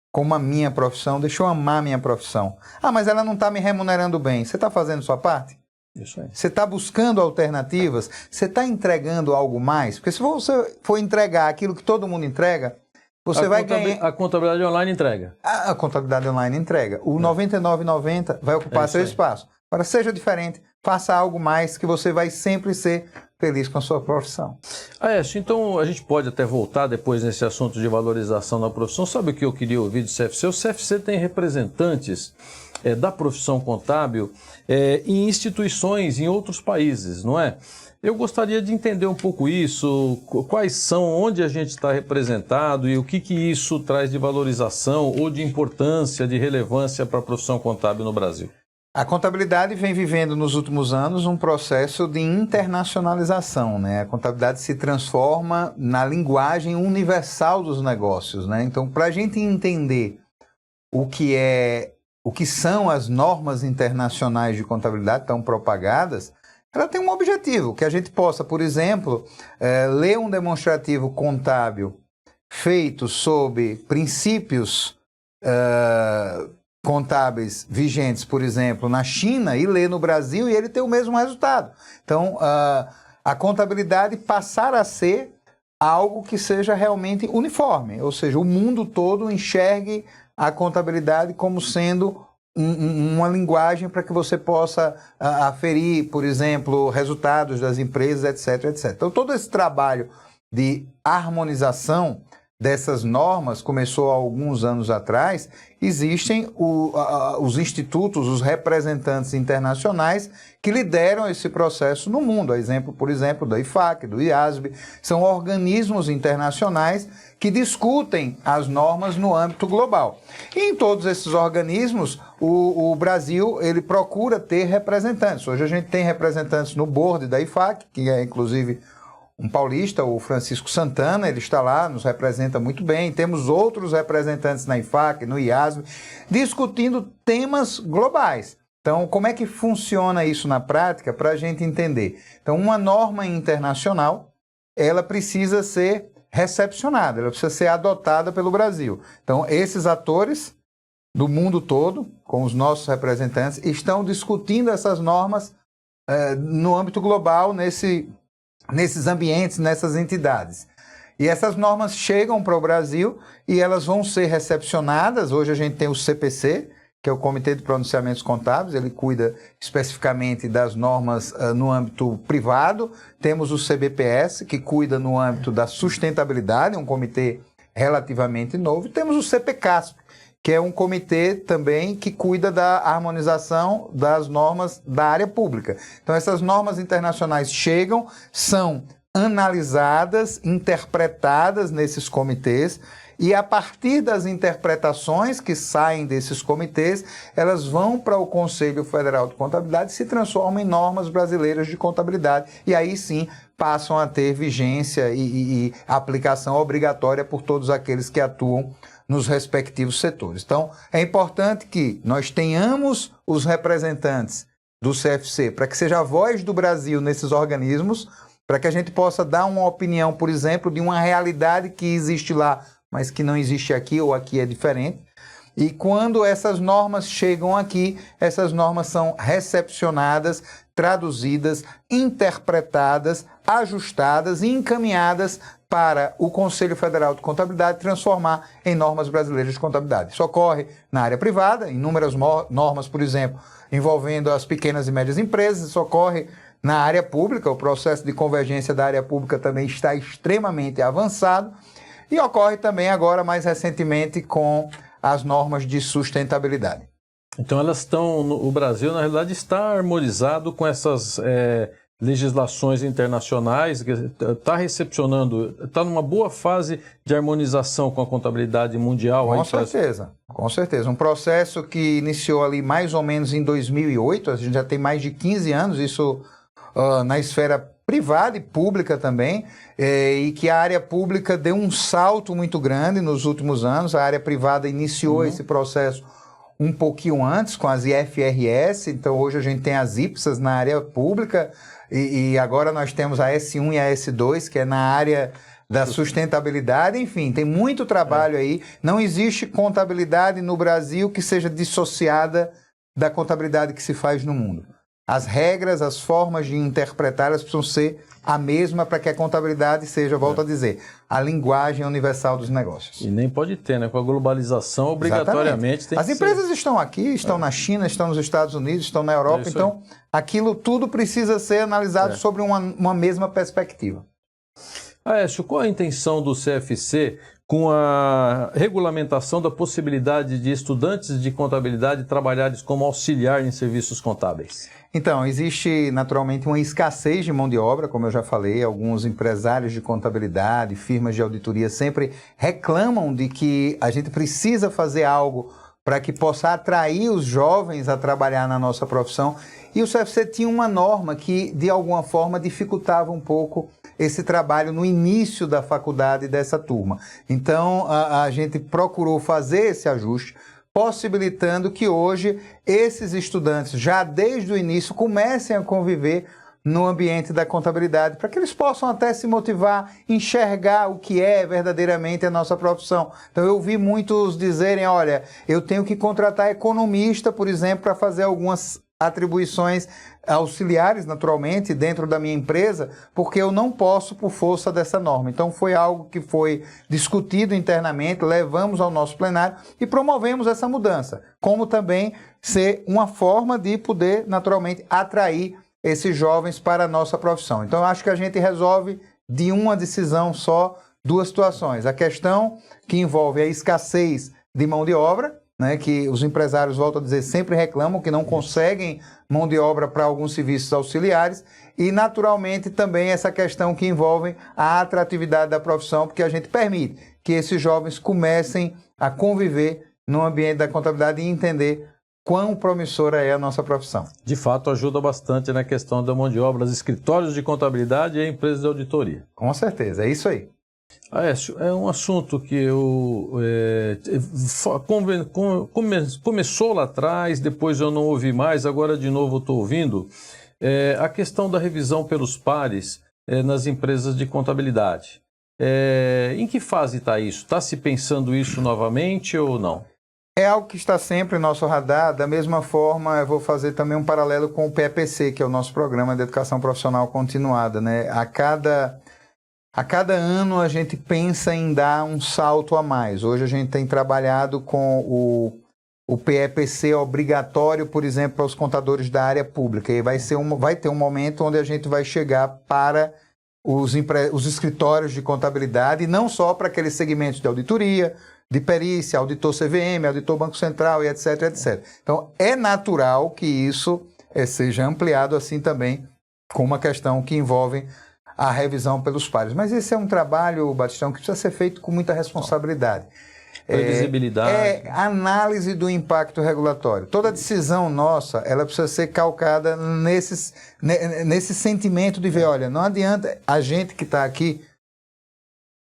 como a minha profissão, deixa eu amar a minha profissão. Ah, mas ela não está me remunerando bem. Você está fazendo sua parte? Isso aí. Você está buscando alternativas? Você está entregando algo mais? Porque se você for entregar aquilo que todo mundo entrega, você vai ganhar... A contabilidade online entrega. A contabilidade online entrega. O R$ 99,90 vai ocupar seu espaço. Agora, seja diferente, faça algo mais que você vai sempre ser feliz com a sua profissão. Aécio, então a gente pode até voltar depois nesse assunto de valorização da profissão. Sabe o que eu queria ouvir do CFC? O CFC tem representantes da profissão contábil em instituições em outros países, não é? Eu gostaria de entender um pouco isso, quais são, onde a gente está representado e o que isso traz de valorização ou de importância, de relevância para a profissão contábil no Brasil. A contabilidade vem vivendo nos últimos anos um processo de internacionalização, né? A contabilidade se transforma na linguagem universal dos negócios, né? Então, para a gente entender o que são as normas internacionais de contabilidade tão propagadas, ela tem um objetivo, que a gente possa, por exemplo, ler um demonstrativo contábil feito sob princípios contábeis vigentes, por exemplo, na China e ler no Brasil e ele ter o mesmo resultado. Então, a contabilidade passar a ser algo que seja realmente uniforme, ou seja, o mundo todo enxergue a contabilidade como sendo uma linguagem para que você possa aferir, por exemplo, resultados das empresas, etc, etc. Então, todo esse trabalho de harmonização dessas normas começou há alguns anos atrás. Existem os institutos, os representantes internacionais que lideram esse processo no mundo. Por exemplo, do IFAC, do IASB, são organismos internacionais que discutem as normas no âmbito global. E em todos esses organismos, o Brasil ele procura ter representantes. Hoje a gente tem representantes no board da IFAC, que é inclusive um paulista, o Francisco Santana, ele está lá, nos representa muito bem. Temos outros representantes na IFAC, no IASB, discutindo temas globais. Então, como é que funciona isso na prática para a gente entender? Então, uma norma internacional, ela precisa ser recepcionada, ela precisa ser adotada pelo Brasil. Então, esses atores do mundo todo, com os nossos representantes, estão discutindo essas normas no âmbito global, nesses ambientes, nessas entidades. E essas normas chegam para o Brasil e elas vão ser recepcionadas. Hoje a gente tem o CPC, que é o Comitê de Pronunciamentos Contábeis, ele cuida especificamente das normas no âmbito privado. Temos o CBPS, que cuida no âmbito da sustentabilidade, um comitê relativamente novo. E temos o CPCASP, que é um comitê também que cuida da harmonização das normas da área pública. Então, essas normas internacionais chegam, são analisadas, interpretadas nesses comitês, e a partir das interpretações que saem desses comitês, elas vão para o Conselho Federal de Contabilidade e se transformam em normas brasileiras de contabilidade, e aí sim passam a ter vigência e aplicação obrigatória por todos aqueles que atuam nos respectivos setores. Então, é importante que nós tenhamos os representantes do CFC para que seja a voz do Brasil nesses organismos, para que a gente possa dar uma opinião, por exemplo, de uma realidade que existe lá, mas que não existe aqui ou aqui é diferente. E quando essas normas chegam aqui, essas normas são recepcionadas, traduzidas, interpretadas, ajustadas e encaminhadas para o Conselho Federal de Contabilidade transformar em normas brasileiras de contabilidade. Isso ocorre na área privada, inúmeras normas, por exemplo, envolvendo as pequenas e médias empresas. Isso ocorre na área pública, o processo de convergência da área pública também está extremamente avançado. E ocorre também agora, mais recentemente, com as normas de sustentabilidade. Então elas estão, o Brasil na realidade está harmonizado com essas legislações internacionais, está recepcionando, está numa boa fase de harmonização com a contabilidade mundial. Com certeza, com certeza. Um processo que iniciou ali mais ou menos em 2008, a gente já tem mais de 15 anos, isso na esfera privada e pública também, e que a área pública deu um salto muito grande nos últimos anos. A área privada iniciou esse processo um pouquinho antes, com as IFRS, então hoje a gente tem as IPSAS na área pública, e agora nós temos a S1 e a S2, que é na área da sustentabilidade. Enfim, tem muito trabalho aí. Não existe contabilidade no Brasil que seja dissociada da contabilidade que se faz no mundo. As regras, as formas de interpretar, elas precisam ser a mesma para que a contabilidade seja, volto a dizer, a linguagem universal dos negócios. E nem pode ter, né? Com a globalização, obrigatoriamente tem que ser. As empresas estão aqui, estão na China, estão nos Estados Unidos, estão na Europa, então aquilo tudo precisa ser analisado sobre uma mesma perspectiva. Aécio, qual a intenção do CFC com a regulamentação da possibilidade de estudantes de contabilidade trabalharem como auxiliar em serviços contábeis? Então, existe naturalmente uma escassez de mão de obra, como eu já falei. Alguns empresários de contabilidade, firmas de auditoria sempre reclamam de que a gente precisa fazer algo para que possa atrair os jovens a trabalhar na nossa profissão. E o CFC tinha uma norma que, de alguma forma, dificultava um pouco esse trabalho no início da faculdade dessa turma. Então, a gente procurou fazer esse ajuste, possibilitando que hoje esses estudantes, já desde o início, comecem a conviver no ambiente da contabilidade, para que eles possam até se motivar, enxergar o que é verdadeiramente a nossa profissão. Então eu vi muitos dizerem, olha, eu tenho que contratar economista, por exemplo, para fazer algumas atribuições auxiliares, naturalmente, dentro da minha empresa, porque eu não posso por força dessa norma. Então foi algo que foi discutido internamente, levamos ao nosso plenário e promovemos essa mudança, como também ser uma forma de poder, naturalmente, atrair esses jovens para a nossa profissão. Então eu acho que a gente resolve de uma decisão só duas situações. A questão que envolve a escassez de mão de obra, né, que os empresários, volto a dizer, sempre reclamam que não conseguem mão de obra para alguns serviços auxiliares, e naturalmente também essa questão que envolve a atratividade da profissão, porque a gente permite que esses jovens comecem a conviver no ambiente da contabilidade e entender quão promissora é a nossa profissão. De fato, ajuda bastante na questão da mão de obra, os escritórios de contabilidade e a empresas de auditoria. Com certeza, é isso aí. Aécio, é um assunto que começou lá atrás, depois eu não ouvi mais, agora de novo estou ouvindo. A questão da revisão pelos pares nas empresas de contabilidade. Em que fase está isso? Está se pensando isso novamente ou não? É algo que está sempre no nosso radar. Da mesma forma, eu vou fazer também um paralelo com o PEPC, que é o nosso Programa de Educação Profissional Continuada, né? A cada ano a gente pensa em dar um salto a mais. Hoje a gente tem trabalhado com o PEPC obrigatório, por exemplo, para os contadores da área pública. E vai ter um momento onde a gente vai chegar para os escritórios de contabilidade, e não só para aqueles segmentos de auditoria, de perícia, auditor CVM, auditor Banco Central e etc, etc. Então, é natural que isso seja ampliado assim também, com uma questão que envolve a revisão pelos pares. Mas esse é um trabalho, Batistão, que precisa ser feito com muita responsabilidade. Previsibilidade. Análise do impacto regulatório. Toda decisão nossa, ela precisa ser calcada nesse sentimento de ver, olha, não adianta a gente que está aqui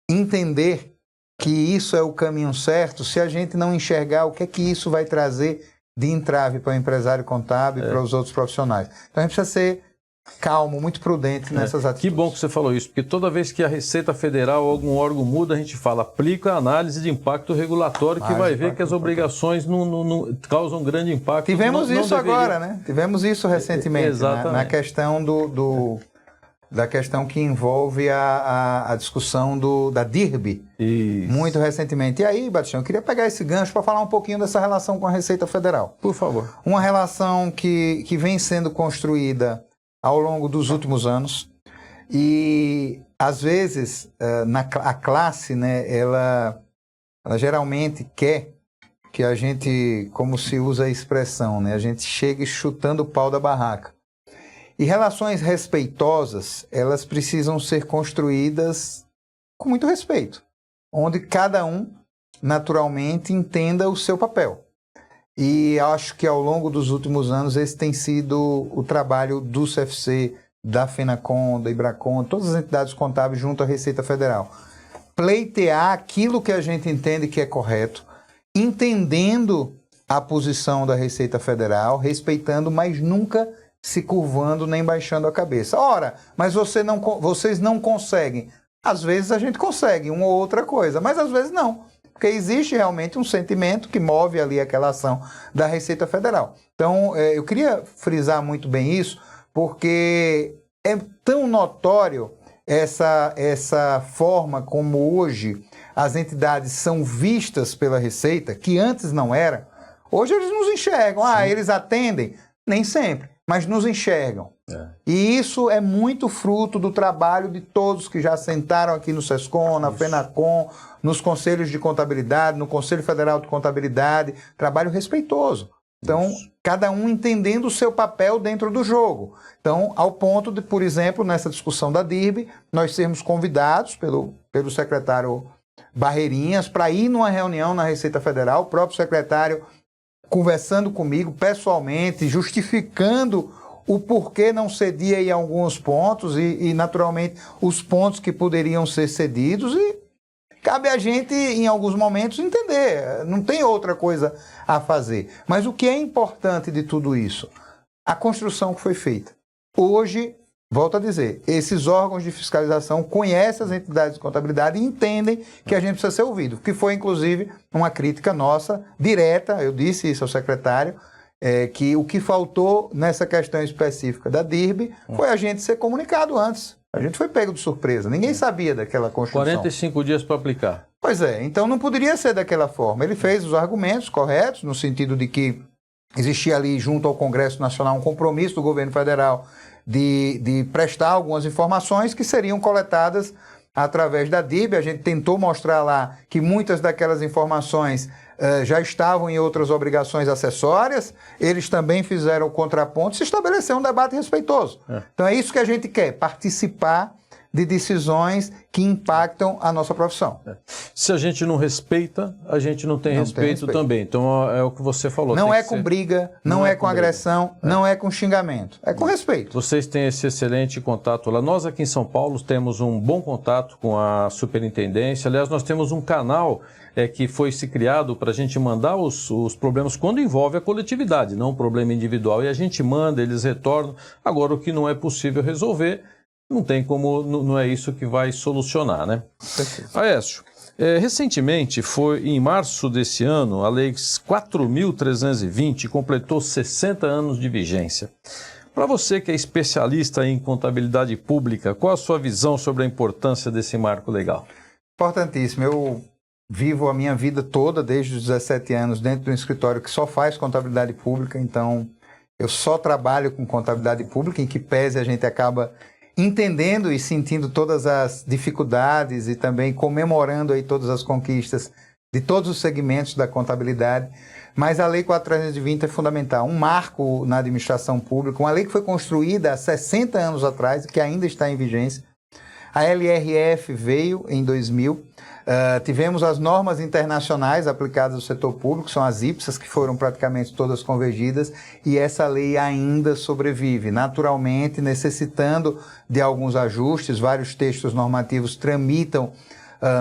entender que isso é o caminho certo se a gente não enxergar o que é que isso vai trazer de entrave para o empresário contábil e para os outros profissionais. Então a gente precisa ser calmo, muito prudente nessas atitudes. Que bom que você falou isso, porque toda vez que a Receita Federal ou algum órgão muda, a gente fala, aplica a análise de impacto regulatório, que vai ver que as obrigações não causam grande impacto. Tivemos isso agora, né? Tivemos isso recentemente, na questão da questão que envolve a discussão da DIRB, isso. Muito recentemente. E aí, Batistão, eu queria pegar esse gancho para falar um pouquinho dessa relação com a Receita Federal. Por favor. Uma relação que vem sendo construída ao longo dos últimos anos, e às vezes a classe, né, ela geralmente quer que a gente, como se usa a expressão, né, a gente chegue chutando o pau da barraca. E relações respeitosas, elas precisam ser construídas com muito respeito, onde cada um naturalmente entenda o seu papel. E acho que ao longo dos últimos anos esse tem sido o trabalho do CFC, da FENACON, da IBRACON, todas as entidades contábeis junto à Receita Federal. Pleitear aquilo que a gente entende que é correto, entendendo a posição da Receita Federal, respeitando, mas nunca se curvando nem baixando a cabeça. Ora, mas vocês não conseguem. Às vezes a gente consegue uma ou outra coisa, mas às vezes não. Porque existe realmente um sentimento que move ali aquela ação da Receita Federal. Então, eu queria frisar muito bem isso, porque é tão notório essa forma como hoje as entidades são vistas pela Receita, que antes não era. Hoje eles nos enxergam. Eles atendem? Nem sempre, mas nos enxergam. E isso é muito fruto do trabalho de todos que já sentaram aqui no SESCOM, na FENACON, nos conselhos de contabilidade, no Conselho Federal de Contabilidade, trabalho respeitoso. Então, cada um entendendo o seu papel dentro do jogo. Então, ao ponto de, por exemplo, nessa discussão da DIRB, nós sermos convidados pelo secretário Barreirinhas para ir numa reunião na Receita Federal, o próprio secretário conversando comigo pessoalmente, justificando o porquê não cedia em alguns pontos e, naturalmente, os pontos que poderiam ser cedidos, e cabe a gente, em alguns momentos, entender. Não tem outra coisa a fazer. Mas o que é importante de tudo isso? A construção que foi feita. Hoje, volto a dizer, esses órgãos de fiscalização conhecem as entidades de contabilidade e entendem que a gente precisa ser ouvido, que foi, inclusive, uma crítica nossa, direta, eu disse isso ao secretário, que o que faltou nessa questão específica da DIRB foi a gente ser comunicado antes. A gente foi pego de surpresa, ninguém sabia daquela construção. 45 dias para aplicar. Pois é, então não poderia ser daquela forma. Ele fez os argumentos corretos, no sentido de que existia ali, junto ao Congresso Nacional, um compromisso do governo federal de prestar algumas informações que seriam coletadas através da DIRB. A gente tentou mostrar lá que muitas daquelas informações já estavam em outras obrigações acessórias, eles também fizeram o contraponto, se estabeleceu um debate respeitoso. Então é isso que a gente quer, participar de decisões que impactam a nossa profissão. Se a gente não respeita, a gente não tem respeito também. Então é o que você falou. Não é com briga, não é com agressão, não é com xingamento. É com respeito. Vocês têm esse excelente contato lá. Nós aqui em São Paulo temos um bom contato com a superintendência. Aliás, nós temos um canal que foi se criado para a gente mandar os problemas quando envolve a coletividade, não um problema individual. E a gente manda, eles retornam. Agora, o que não é possível resolver, não tem como, não é isso que vai solucionar, né? Aécio, recentemente, foi em março desse ano, a Lei 4.320 completou 60 anos de vigência. Para você que é especialista em contabilidade pública, qual a sua visão sobre a importância desse marco legal? Importantíssimo. Eu vivo a minha vida toda, desde os 17 anos, dentro de um escritório que só faz contabilidade pública, então eu só trabalho com contabilidade pública, em que pese a gente acaba entendendo e sentindo todas as dificuldades e também comemorando aí todas as conquistas de todos os segmentos da contabilidade, mas a Lei 4.320 é fundamental, um marco na administração pública, uma lei que foi construída há 60 anos atrás e que ainda está em vigência. A LRF veio em 2000, tivemos as normas internacionais aplicadas ao setor público, são as IPSAS, que foram praticamente todas convergidas, e essa lei ainda sobrevive, naturalmente necessitando de alguns ajustes. Vários textos normativos tramitam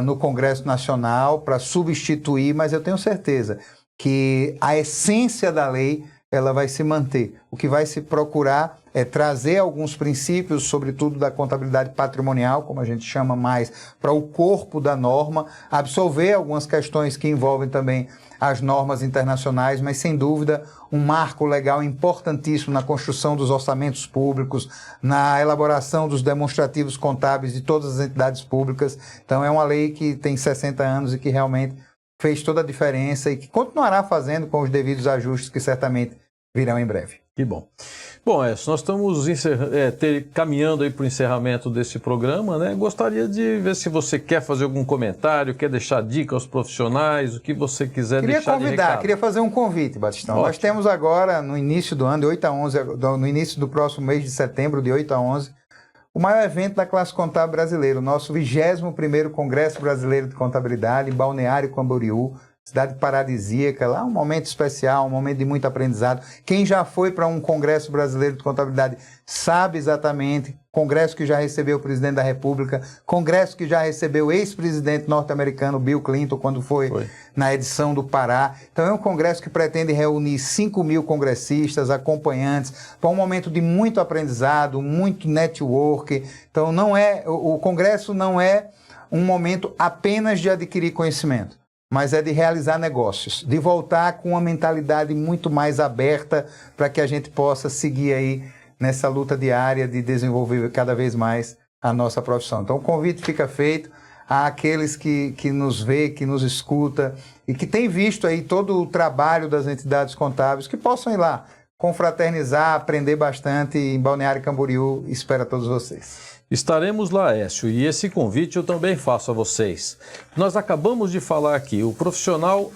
no Congresso Nacional para substituir, mas eu tenho certeza que a essência da lei ela vai se manter. O que vai se procurar é trazer alguns princípios, sobretudo da contabilidade patrimonial, como a gente chama mais, para o corpo da norma, absolver algumas questões que envolvem também as normas internacionais, mas sem dúvida um marco legal importantíssimo na construção dos orçamentos públicos, na elaboração dos demonstrativos contábeis de todas as entidades públicas. Então é uma lei que tem 60 anos e que realmente fez toda a diferença e que continuará fazendo com os devidos ajustes que certamente virão em breve. Que bom. Bom, nós estamos caminhando aí para o encerramento desse programa, né? Gostaria de ver se você quer fazer algum comentário, quer deixar dica aos profissionais, o que você quiser deixar de recado. Queria fazer um convite, Batistão. Ótimo. Nós temos agora, no início do ano, de 8 a 11, no início do próximo mês de setembro, de 8 a 11, o maior evento da classe contábil brasileira, o nosso 21º Congresso Brasileiro de Contabilidade, em Balneário Camboriú, cidade paradisíaca, lá um momento especial, um momento de muito aprendizado. Quem já foi para um Congresso Brasileiro de Contabilidade sabe exatamente, congresso que já recebeu o presidente da República, congresso que já recebeu o ex-presidente norte-americano Bill Clinton, quando foi na edição do Pará. Então é um congresso que pretende reunir 5.000 congressistas, acompanhantes, para um momento de muito aprendizado, muito network. Então o congresso não é um momento apenas de adquirir conhecimento, mas é de realizar negócios, de voltar com uma mentalidade muito mais aberta para que a gente possa seguir aí nessa luta diária de desenvolver cada vez mais a nossa profissão. Então o convite fica feito àqueles que nos vê, que nos escuta e que tem visto aí todo o trabalho das entidades contábeis, que possam ir lá confraternizar, aprender bastante em Balneário Camboriú. Espero todos vocês. Estaremos lá, Aécio, e esse convite eu também faço a vocês. Nós acabamos de falar aqui,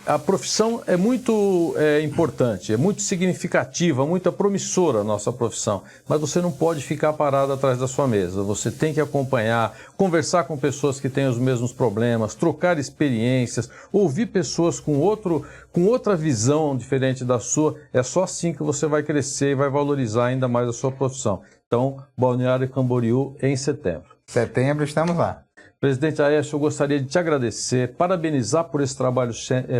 a profissão é muito importante, é muito significativa, muito promissora a nossa profissão, mas você não pode ficar parado atrás da sua mesa, você tem que acompanhar, conversar com pessoas que têm os mesmos problemas, trocar experiências, ouvir pessoas com outra visão diferente da sua. É só assim que você vai crescer e vai valorizar ainda mais a sua profissão. Então, Balneário Camboriú em setembro. Setembro, estamos lá. Presidente Aécio, eu gostaria de te agradecer, parabenizar por esse trabalho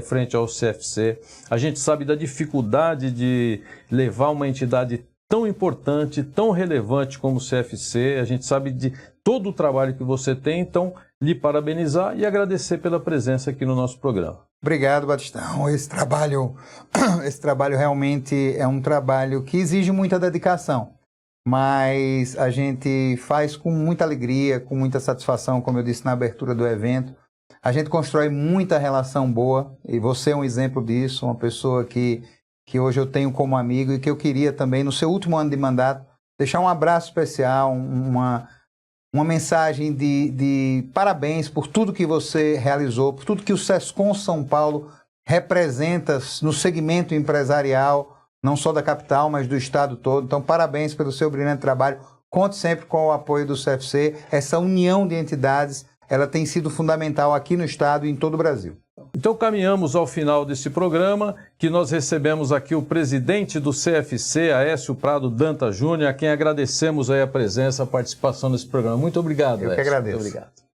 frente ao CFC. A gente sabe da dificuldade de levar uma entidade tão importante, tão relevante como o CFC. A gente sabe de todo o trabalho que você tem, então, lhe parabenizar e agradecer pela presença aqui no nosso programa. Obrigado, Batistão. Esse trabalho realmente é um trabalho que exige muita dedicação, mas a gente faz com muita alegria, com muita satisfação, como eu disse na abertura do evento. A gente constrói muita relação boa, e você é um exemplo disso, uma pessoa que hoje eu tenho como amigo e que eu queria também, no seu último ano de mandato, deixar um abraço especial, uma mensagem de parabéns por tudo que você realizou, por tudo que o Sescom São Paulo representa no segmento empresarial, não só da capital, mas do estado todo. Então, parabéns pelo seu brilhante trabalho. conte sempre com o apoio do CFC. Essa união de entidades, ela tem sido fundamental aqui no Estado e em todo o Brasil. Então caminhamos ao final desse programa, que nós recebemos aqui o presidente do CFC, Aécio Prado Dantas Júnior, a quem agradecemos aí a presença, a participação nesse programa. Muito obrigado, Eu que Aécio. agradeço. Muito obrigado.